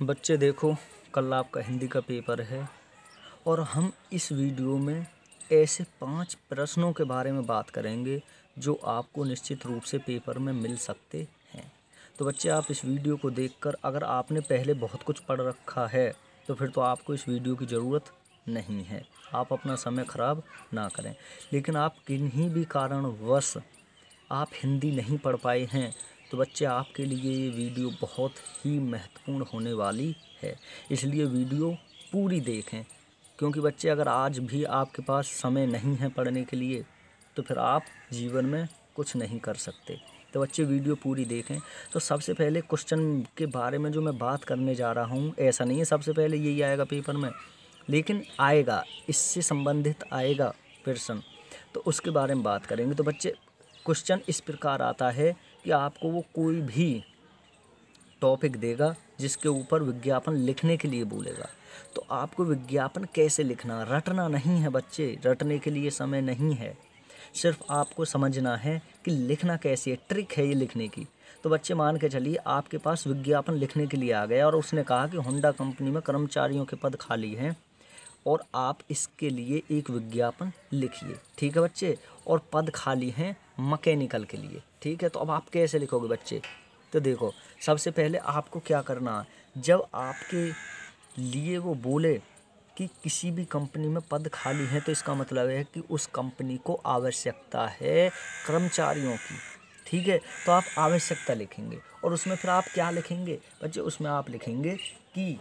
बच्चे देखो, कल आपका हिंदी का पेपर है और हम इस वीडियो में ऐसे 5 प्रश्नों के बारे में बात करेंगे जो आपको निश्चित रूप से पेपर में मिल सकते हैं। तो बच्चे, आप इस वीडियो को देखकर अगर आपने पहले बहुत कुछ पढ़ रखा है तो फिर तो आपको इस वीडियो की ज़रूरत नहीं है। आप अपना समय ख़राब ना करें। लेकिन आप किन्हीं भी कारणवश आप हिंदी नहीं पढ़ पाए हैं तो बच्चे, आपके लिए ये वीडियो बहुत ही महत्वपूर्ण होने वाली है। इसलिए वीडियो पूरी देखें, क्योंकि बच्चे अगर आज भी आपके पास समय नहीं है पढ़ने के लिए तो फिर आप जीवन में कुछ नहीं कर सकते। तो बच्चे, वीडियो पूरी देखें। तो सबसे पहले क्वेश्चन के बारे में जो मैं बात करने जा रहा हूँ, ऐसा नहीं है सबसे पहले यही आएगा पेपर में, लेकिन आएगा, इससे संबंधित आएगा प्रश्न, तो उसके बारे में बात करेंगे। तो बच्चे, क्वेश्चन इस प्रकार आता है कि आपको वो कोई भी टॉपिक देगा जिसके ऊपर विज्ञापन लिखने के लिए बोलेगा। तो आपको विज्ञापन कैसे लिखना, रटना नहीं है बच्चे, रटने के लिए समय नहीं है। सिर्फ आपको समझना है कि लिखना कैसे है, ट्रिक है ये लिखने की। तो बच्चे, मान के चलिए आपके पास विज्ञापन लिखने के लिए आ गया और उसने कहा कि होंडा कंपनी में कर्मचारियों के पद खाली हैं और आप इसके लिए एक विज्ञापन लिखिए। ठीक है बच्चे, और पद खाली हैं मैकेनिकल के लिए। ठीक है, तो अब आप कैसे लिखोगे बच्चे? तो देखो, सबसे पहले आपको क्या करना है, जब आपके लिए वो बोले कि किसी भी कंपनी में पद खाली हैं तो इसका मतलब है कि उस कंपनी को आवश्यकता है कर्मचारियों की। ठीक है, तो आप आवश्यकता लिखेंगे और उसमें फिर आप क्या लिखेंगे बच्चे? उसमें आप लिखेंगे कि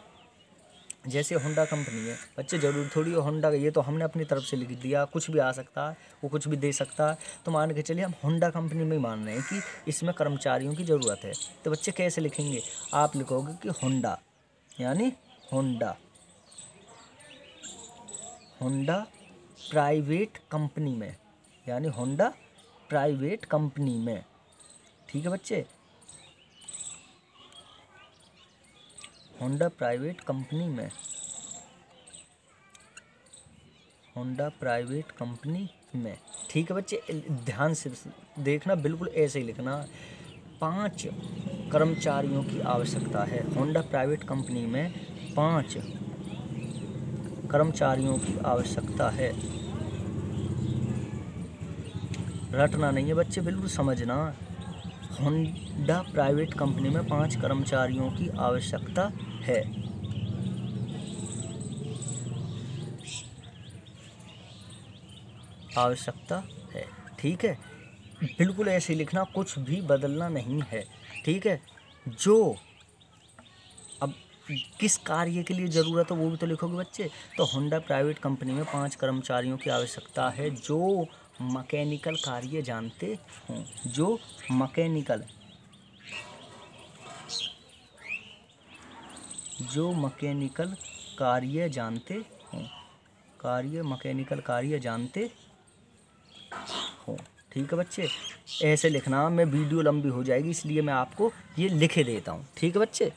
जैसे होंडा कंपनी है बच्चे, ज़रूर थोड़ी होंडा, ये तो हमने अपनी तरफ से लिख दिया, कुछ भी आ सकता है, वो कुछ भी दे सकता है। तो मान के चलिए हम होंडा कंपनी में ही मान रहे हैं कि इसमें कर्मचारियों की ज़रूरत है। तो बच्चे कैसे लिखेंगे? आप लिखोगे कि होंडा, यानी होंडा होंडा प्राइवेट कंपनी में, यानी होंडा प्राइवेट कंपनी में। ठीक है बच्चे, होंडा प्राइवेट कंपनी में, होंडा प्राइवेट कंपनी में। ठीक है बच्चे, ध्यान से देखना, बिल्कुल ऐसे ही लिखना। 5 कर्मचारियों की आवश्यकता है। होंडा प्राइवेट कंपनी में 5 कर्मचारियों की आवश्यकता है। रटना नहीं है बच्चे, बिल्कुल समझना। होंडा प्राइवेट कंपनी में 5 कर्मचारियों की आवश्यकता है। आवश्यकता है। ठीक है, बिल्कुल ऐसे ही लिखना, कुछ भी बदलना नहीं है। ठीक है, जो अब किस कार्य के लिए ज़रूरत है वो भी तो लिखोगे बच्चे। तो होंडा प्राइवेट कंपनी में 5 कर्मचारियों की आवश्यकता है जो मैकेनिकल कार्य जानते हों, जो मैकेनिकल कार्य जानते हों, मैकेनिकल कार्य जानते हो। ठीक है बच्चे, ऐसे लिखना। मैं वीडियो लंबी हो जाएगी इसलिए मैं आपको ये लिखे देता हूँ। ठीक है बच्चे,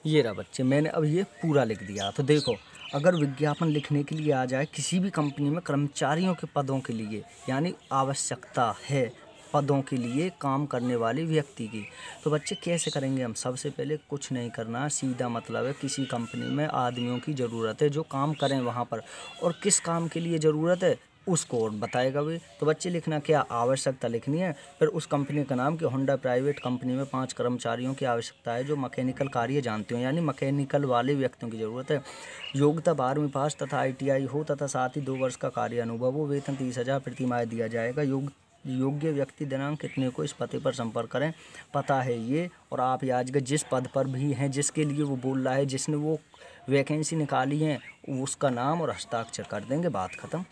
ये रहा बच्चे, मैंने अब ये पूरा लिख दिया। तो देखो, अगर विज्ञापन लिखने के लिए आ जाए किसी भी कंपनी में कर्मचारियों के पदों के लिए, यानी आवश्यकता है पदों के लिए काम करने वाले व्यक्ति की, तो बच्चे कैसे करेंगे हम? सबसे पहले कुछ नहीं करना, सीधा मतलब है किसी कंपनी में आदमियों की ज़रूरत है जो काम करें वहाँ पर, और किस काम के लिए ज़रूरत है उसको और बताएगा भी। तो बच्चे लिखना क्या, आवश्यकता लिखनी है, फिर उस कंपनी का नाम कि होंडा प्राइवेट कंपनी में 5 कर्मचारियों की आवश्यकता है जो मैकेनिकल कार्य जानते हो, यानी मैकेनिकल वाले व्यक्तियों की ज़रूरत है। योग्यता 12वीं पास तथा ITI हो तथा साथ ही 2 वर्ष का कार्य अनुभव हो। वेतन 30,000 प्रति माह दिया जाएगा। योग्य व्यक्ति दिनांक कितने को इस पते पर संपर्क करें। पता है ये, और आप आज के जिस पद पर भी हैं, जिसके लिए वो बोल रहा है, जिसने वो वैकेंसी निकाली है, उसका नाम और हस्ताक्षर कर देंगे, बात ख़त्म।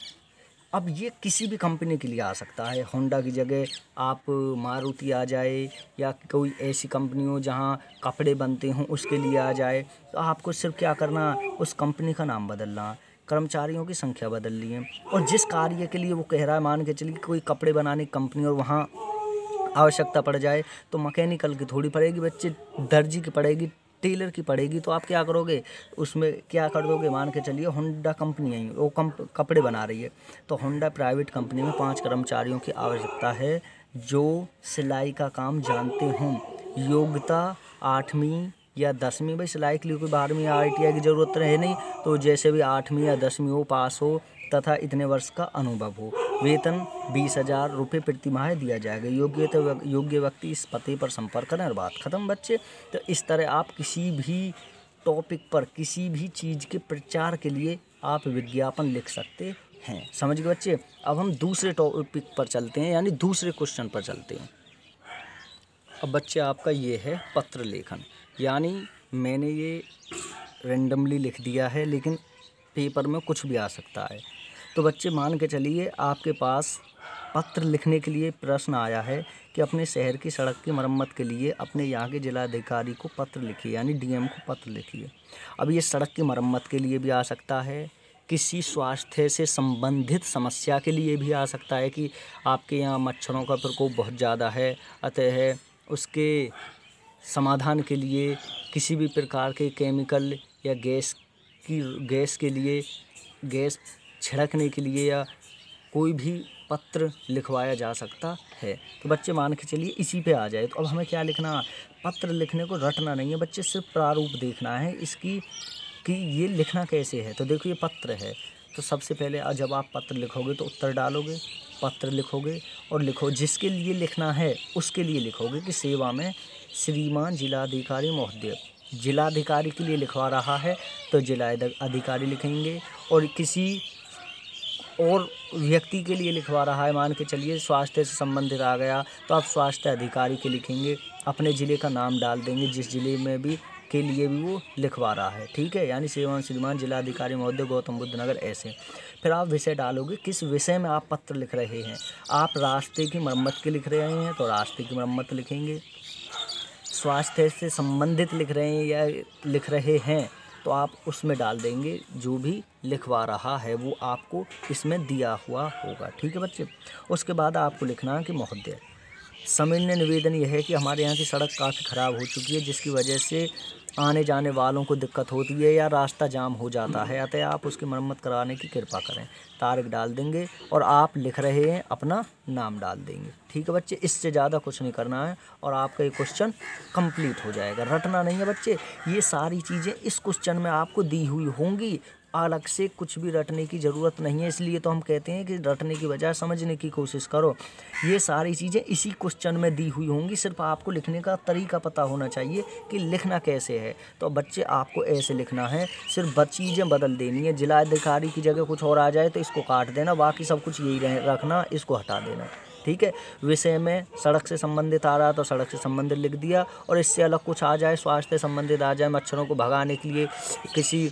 अब ये किसी भी कंपनी के लिए आ सकता है। होंडा की जगह आप मारुति आ जाए, या कोई ऐसी कंपनी हो जहाँ कपड़े बनते हों उसके लिए आ जाए। तो आपको सिर्फ क्या करना, उस कंपनी का नाम बदलना, कर्मचारियों की संख्या बदल ली है, और जिस कार्य के लिए वो कह रहा है, मान के चलिए कोई कपड़े बनाने की कंपनी और वहाँ आवश्यकता पड़ जाए, तो मैकेनिकल की थोड़ी पड़ेगी बच्चे, दर्जी की पड़ेगी, टेलर की पड़ेगी। तो आप क्या करोगे, उसमें क्या कर दोगे? मान के चलिए होंडा कंपनी है, वो कपड़े बना रही है, तो होंडा प्राइवेट कंपनी में 5 कर्मचारियों की आवश्यकता है जो सिलाई का काम जानते हों। योग्यता 8वीं या 10वीं, भाई लाइकली कोई 12वीं या ITI की ज़रूरत है नहीं, तो जैसे भी 8वीं या 10वीं हो, पास हो तथा इतने वर्ष का अनुभव हो। वेतन 20,000 रुपये प्रति माह दिया जाएगा। योग्य व्यक्ति इस पते पर संपर्क करें और बात खत्म बच्चे। तो इस तरह आप किसी भी टॉपिक पर किसी भी चीज़ के प्रचार के लिए आप विज्ञापन लिख सकते हैं। समझ गए बच्चे। अब हम दूसरे टॉपिक पर चलते हैं, यानी दूसरे क्वेश्चन पर चलते हैं। अब बच्चे आपका ये है पत्र लेखन, यानी मैंने ये रेंडमली लिख दिया है, लेकिन पेपर में कुछ भी आ सकता है। तो बच्चे मान के चलिए आपके पास पत्र लिखने के लिए प्रश्न आया है कि अपने शहर की सड़क की मरम्मत के लिए अपने यहाँ के जिलाधिकारी को पत्र लिखिए, यानी DM को पत्र लिखिए। अब ये सड़क की मरम्मत के लिए भी आ सकता है, किसी स्वास्थ्य से संबंधित समस्या के लिए भी आ सकता है कि आपके यहाँ मच्छरों का प्रकोप बहुत ज़्यादा है, अतः उसके समाधान के लिए किसी भी प्रकार के केमिकल या गैस के लिए, गैस छिड़कने के लिए या कोई भी पत्र लिखवाया जा सकता है। तो बच्चे मान के चलिए इसी पे आ जाए। तो अब हमें क्या लिखना, पत्र लिखने को रटना नहीं है बच्चे, सिर्फ प्रारूप देखना है इसकी कि ये लिखना कैसे है। तो देखो ये पत्र है, तो सबसे पहले जब आप पत्र लिखोगे तो उत्तर डालोगे, पत्र लिखोगे और लिखो जिसके लिए लिखना है उसके लिए लिखोगे कि सेवा में श्रीमान जिलाधिकारी महोदय। जिलाधिकारी के लिए लिखवा रहा है तो जिला अधिकारी लिखेंगे, और किसी और व्यक्ति के लिए लिखवा रहा है, मान के चलिए स्वास्थ्य से संबंधित आ गया तो आप स्वास्थ्य अधिकारी के लिखेंगे, अपने ज़िले का नाम डाल देंगे जिस ज़िले में भी के लिए भी वो लिखवा रहा है, ठीक है, यानी सेवा श्रीमान जिलाधिकारी महोदय गौतम बुद्ध नगर ऐसे। फिर आप विषय डालोगे, किस विषय में आप पत्र लिख रहे हैं। आप रास्ते की मरम्मत के लिख रहे हैं तो रास्ते की मरम्मत लिखेंगे, स्वास्थ्य से संबंधित लिख रहे हैं या लिख रहे हैं तो आप उसमें डाल देंगे जो भी लिखवा रहा है वो आपको इसमें दिया हुआ होगा, ठीक है बच्चे। उसके बाद आपको लिखना है कि महोदय सामान्य निवेदन यह है कि हमारे यहाँ की सड़क काफ़ी ख़राब हो चुकी है, जिसकी वजह से आने जाने वालों को दिक्कत होती है या रास्ता जाम हो जाता है, अतः आप उसकी मरम्मत कराने की कृपा करें। तारीख डाल देंगे और आप लिख रहे हैं अपना नाम डाल देंगे, ठीक है बच्चे। इससे ज़्यादा कुछ नहीं करना है और आपका ये क्वेश्चन कंप्लीट हो जाएगा। रटना नहीं है बच्चे, ये सारी चीज़ें इस क्वेश्चन में आपको दी हुई होंगी, अलग से कुछ भी रटने की ज़रूरत नहीं है। इसलिए तो हम कहते हैं कि रटने की बजाय समझने की कोशिश करो। ये सारी चीज़ें इसी क्वेश्चन में दी हुई होंगी, सिर्फ आपको लिखने का तरीका पता होना चाहिए कि लिखना कैसे है। तो बच्चे आपको ऐसे लिखना है, सिर्फ चीज़ें बदल देनी है। जिलाधिकारी की जगह कुछ और आ जाए तो इसको काट देना, बाकी सब कुछ यही रखना, इसको हटा देना, ठीक है। विषय में सड़क से संबंधित आ रहा तो सड़क से संबंधित लिख दिया, और इससे अलग कुछ आ जाए, स्वास्थ्य से संबंधित आ जाए, मच्छरों को भगाने के लिए किसी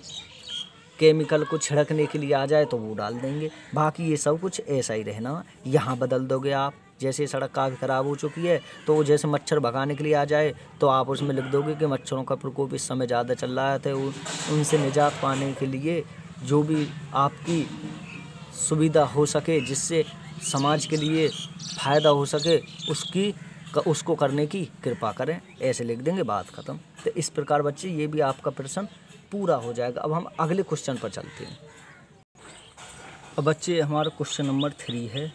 केमिकल को छिड़कने के लिए आ जाए तो वो डाल देंगे। बाकी ये सब कुछ ऐसा ही रहना। यहाँ बदल दोगे आप, जैसे सड़क काफ़ी ख़राब हो चुकी है तो जैसे मच्छर भगाने के लिए आ जाए तो आप उसमें लिख दोगे कि मच्छरों का प्रकोप इस समय ज़्यादा चल रहा है, तो उनसे निजात पाने के लिए जो भी आपकी सुविधा हो सके, जिससे समाज के लिए फ़ायदा हो सके, उसको करने की कृपा करें, ऐसे लिख देंगे, बात ख़त्म। तो इस प्रकार बच्चे ये भी आपका प्रश्न पूरा हो जाएगा। अब हम अगले क्वेश्चन पर चलते हैं। अब बच्चे हमारा क्वेश्चन नंबर 3 है।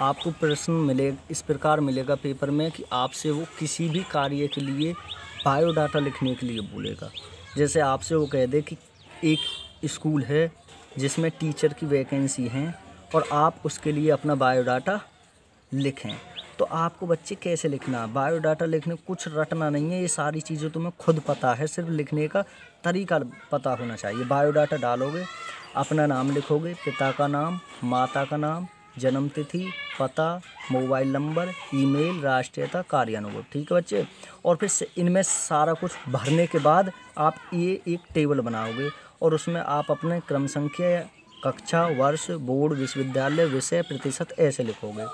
आपको प्रश्न मिलेगा, इस प्रकार मिलेगा पेपर में कि आपसे वो किसी भी कार्य के लिए बायोडाटा लिखने के लिए बोलेगा। जैसे आपसे वो कह दे कि एक स्कूल है जिसमें टीचर की वैकेंसी है और आप उसके लिए अपना बायोडाटा लिखें, तो आपको बच्चे कैसे लिखना है। बायोडाटा लिखने कुछ रटना नहीं है, ये सारी चीज़ें तुम्हें खुद पता है, सिर्फ लिखने का तरीका पता होना चाहिए। बायोडाटा डालोगे, अपना नाम लिखोगे, पिता का नाम, माता का नाम, जन्म तिथि, पता, मोबाइल नंबर, ईमेल, राष्ट्रीयता, कार्यानुभव, ठीक है बच्चे। और फिर इनमें सारा कुछ भरने के बाद आप ये एक टेबल बनाओगे और उसमें आप अपने क्रम संख्या, कक्षा, वर्ष, बोर्ड, विश्वविद्यालय, विषय, प्रतिशत ऐसे लिखोगे।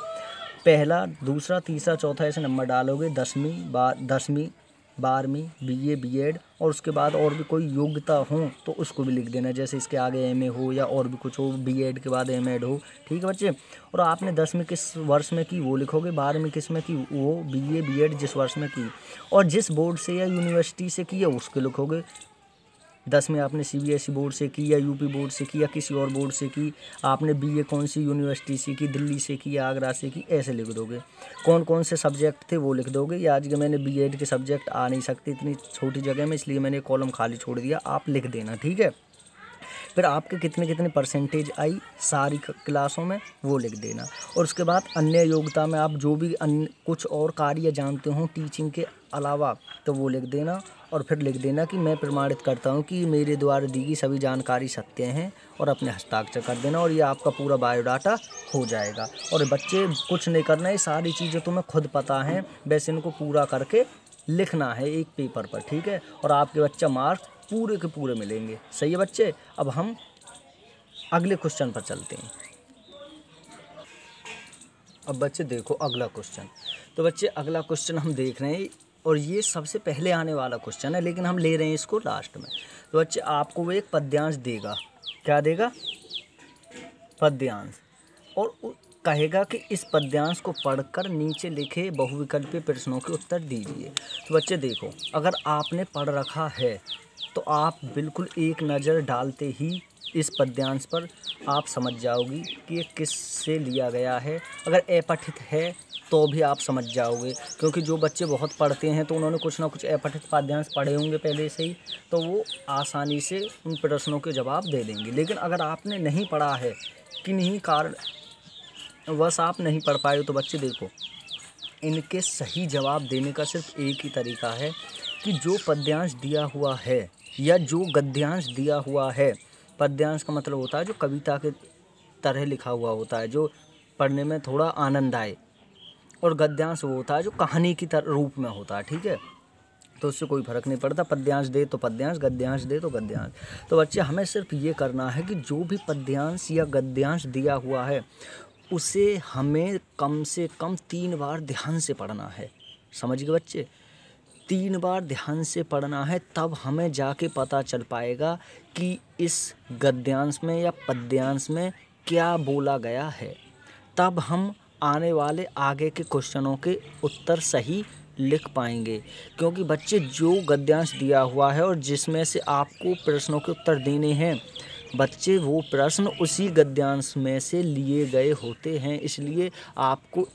पहला, दूसरा, तीसरा, चौथा ऐसे नंबर डालोगे। 10वीं, 12वीं, BA, B.Ed और उसके बाद और भी कोई योग्यता हो तो उसको भी लिख देना, जैसे इसके आगे MA हो या और भी कुछ हो, B.Ed के बाद M.Ed हो, ठीक है बच्चे। और आपने 10वीं किस वर्ष में की वो लिखोगे, 12वीं किस में की वो, BA, B.Ed जिस वर्ष में की, और जिस बोर्ड से या यूनिवर्सिटी से की है उसके लिखोगे। 10वीं आपने CBSE बोर्ड से की या UP बोर्ड से की या किसी और बोर्ड से की, आपने BA कौन सी यूनिवर्सिटी से की, दिल्ली से की या आगरा से की, ऐसे लिख दोगे। कौन कौन से सब्जेक्ट थे वो लिख दोगे। ये आज के मैंने B.Ed के सब्जेक्ट आ नहीं सकते इतनी छोटी जगह में, इसलिए मैंने कॉलम खाली छोड़ दिया, आप लिख देना, ठीक है। फिर आपके कितने कितने परसेंटेज आई सारी क्लासों में वो लिख देना। और उसके बाद अन्य योग्यता में आप जो भी अन्य कुछ और कार्य जानते हो टीचिंग के अलावा तो वो लिख देना। और फिर लिख देना कि मैं प्रमाणित करता हूँ कि मेरे द्वारा दी गई सभी जानकारी सत्य हैं, और अपने हस्ताक्षर कर देना, और ये आपका पूरा बायोडाटा हो जाएगा। और बच्चे कुछ नहीं करना है, सारी चीज़ें तुम्हें खुद पता हैं, बस इनको पूरा करके लिखना है एक पेपर पर, ठीक है। और आपके बच्चा मार्क्स पूरे के पूरे मिलेंगे। सही है बच्चे। अब हम अगले क्वेश्चन पर चलते हैं। अब बच्चे देखो अगला क्वेश्चन। तो बच्चे अगला क्वेश्चन हम देख रहे हैं, और ये सबसे पहले आने वाला क्वेश्चन है, लेकिन हम ले रहे हैं इसको लास्ट में। तो बच्चे आपको वो एक पद्यांश देगा। क्या देगा? पद्यांश। और कहेगा कि इस पद्यांश को पढ़कर नीचे लिखे बहुविकल्पीय प्रश्नों के उत्तर दीजिए। तो बच्चे देखो, अगर आपने पढ़ रखा है तो आप बिल्कुल एक नज़र डालते ही इस पद्यांश पर आप समझ जाओगी कि ये किस से लिया गया है। अगर अपठित है तो भी आप समझ जाओगे, क्योंकि जो बच्चे बहुत पढ़ते हैं तो उन्होंने कुछ ना कुछ अपठित पद्यांश पढ़े होंगे पहले से ही, तो वो आसानी से उन प्रश्नों के जवाब दे देंगे। लेकिन अगर आपने नहीं पढ़ा है, किन्हीं कारण बस आप नहीं पढ़ पाए, तो बच्चे देखो इनके सही जवाब देने का सिर्फ एक ही तरीका है कि जो पद्यांश दिया हुआ है या जो गद्यांश दिया हुआ है, पद्यांश का मतलब होता है जो कविता के तरह लिखा हुआ होता है, जो पढ़ने में थोड़ा आनंद आए, और गद्यांश वो होता है जो कहानी की रूप में होता है, ठीक है। तो उससे कोई फ़र्क नहीं पड़ता, पद्यांश दे तो पद्यांश, गद्यांश दे तो गद्यांश। तो बच्चे हमें सिर्फ ये करना है कि जो भी पद्यांश या गद्यांश दिया हुआ है उसे हमें कम से कम 3 बार ध्यान से पढ़ना है। समझ गए बच्चे? 3 बार ध्यान से पढ़ना है, तब हमें जाके पता चल पाएगा कि इस गद्यांश में या पद्यांश में क्या बोला गया है। तब हम आने वाले आगे के क्वेश्चनों के उत्तर सही लिख पाएंगे। क्योंकि बच्चे जो गद्यांश दिया हुआ है और जिसमें से आपको प्रश्नों के उत्तर देने हैं, बच्चे वो प्रश्न उसी गद्यांश में से लिए गए होते हैं, इसलिए आपको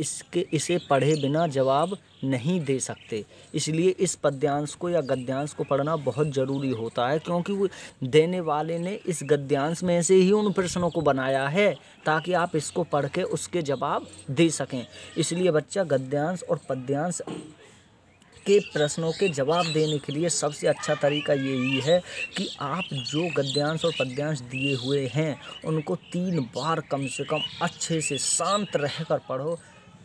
इसे पढ़े बिना जवाब नहीं दे सकते। इसलिए इस पद्यांश को या गद्यांश को पढ़ना बहुत ज़रूरी होता है, क्योंकि वो देने वाले ने इस गद्यांश में से ही उन प्रश्नों को बनाया है, ताकि आप इसको पढ़ के उसके जवाब दे सकें। इसलिए बच्चा गद्यांश और पद्यांश के प्रश्नों के जवाब देने के लिए सबसे अच्छा तरीका यही है कि आप जो गद्यांश और पद्यांश दिए हुए हैं उनको 3 बार कम से कम अच्छे से शांत रहकर पढ़ो,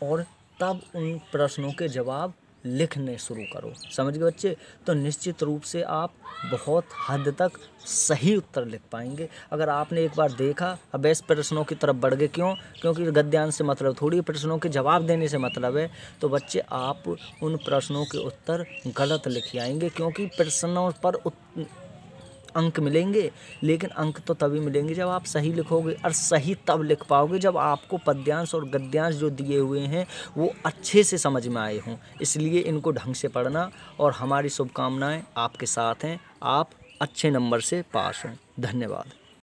और तब उन प्रश्नों के जवाब लिखने शुरू करो। समझ गए बच्चे? तो निश्चित रूप से आप बहुत हद तक सही उत्तर लिख पाएंगे। अगर आपने एक बार देखा, अब इस प्रश्नों की तरफ बढ़ गए, क्यों? क्योंकि गद्यांश से मतलब थोड़ी प्रश्नों के जवाब देने से मतलब है। तो बच्चे आप उन प्रश्नों के उत्तर गलत लिख आएंगे, क्योंकि प्रश्नों पर अंक मिलेंगे, लेकिन अंक तो तभी मिलेंगे जब आप सही लिखोगे, और सही तब लिख पाओगे जब आपको पद्यांश और गद्यांश जो दिए हुए हैं वो अच्छे से समझ में आए हों। इसलिए इनको ढंग से पढ़ना, और हमारी शुभकामनाएं आपके साथ हैं, आप अच्छे नंबर से पास हों। धन्यवाद।